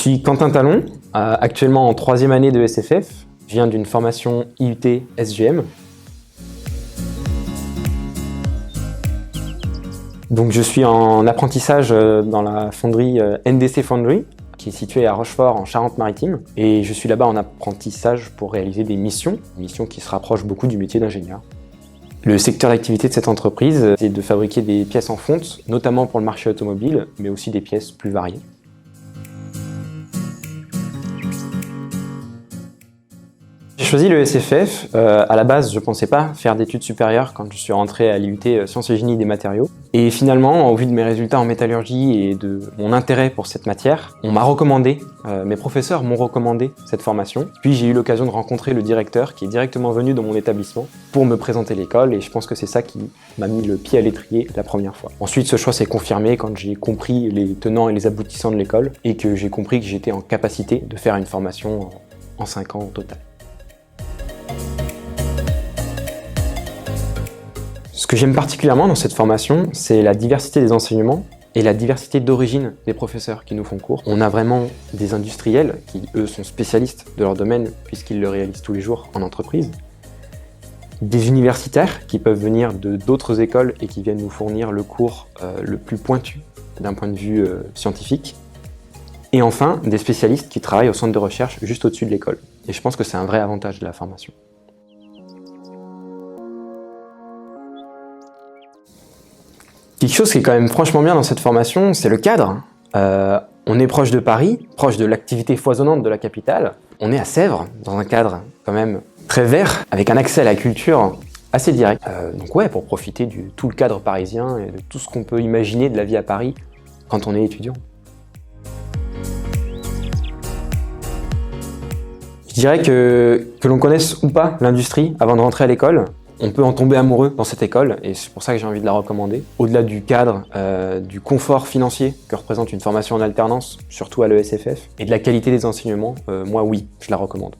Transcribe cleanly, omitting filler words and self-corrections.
suis Quentin Talon, actuellement en 3e année de SFF. Je viens d'une formation IUT SGM. Donc je suis en apprentissage dans la fonderie NDC Foundry, qui est située à Rochefort en Charente-Maritime. Et je suis là-bas en apprentissage pour réaliser des missions qui se rapprochent beaucoup du métier d'ingénieur. Le secteur d'activité de cette entreprise, c'est de fabriquer des pièces en fonte, notamment pour le marché automobile, mais aussi des pièces plus variées. J'ai choisi le SFF. À la base, je ne pensais pas faire d'études supérieures quand je suis rentré à l'IUT Sciences et Génie des matériaux. Et finalement, au vu de mes résultats en métallurgie et de mon intérêt pour cette matière, on m'a recommandé, mes professeurs m'ont recommandé cette formation. Puis j'ai eu l'occasion de rencontrer le directeur qui est directement venu dans mon établissement pour me présenter l'école et je pense que c'est ça qui m'a mis le pied à l'étrier la première fois. Ensuite, ce choix s'est confirmé quand j'ai compris les tenants et les aboutissants de l'école et que j'ai compris que j'étais en capacité de faire une formation en 5 ans au total. Ce que j'aime particulièrement dans cette formation, c'est la diversité des enseignements et la diversité d'origine des professeurs qui nous font cours. On a vraiment des industriels qui, eux, sont spécialistes de leur domaine puisqu'ils le réalisent tous les jours en entreprise. Des universitaires qui peuvent venir de d'autres écoles et qui viennent nous fournir le cours le plus pointu d'un point de vue scientifique. Et enfin, des spécialistes qui travaillent au centre de recherche juste au-dessus de l'école. Et je pense que c'est un vrai avantage de la formation. Quelque chose qui est quand même franchement bien dans cette formation, c'est le cadre. On est proche de Paris, proche de l'activité foisonnante de la capitale. On est à Sèvres, dans un cadre quand même très vert, avec un accès à la culture assez direct. Donc ouais, pour profiter de tout le cadre parisien et de tout ce qu'on peut imaginer de la vie à Paris quand on est étudiant. Je dirais que l'on connaisse ou pas l'industrie avant de rentrer à l'école, on peut en tomber amoureux dans cette école et c'est pour ça que j'ai envie de la recommander. Au-delà du cadre, du confort financier que représente une formation en alternance, surtout à l'ESFF, et de la qualité des enseignements, moi oui, je la recommande.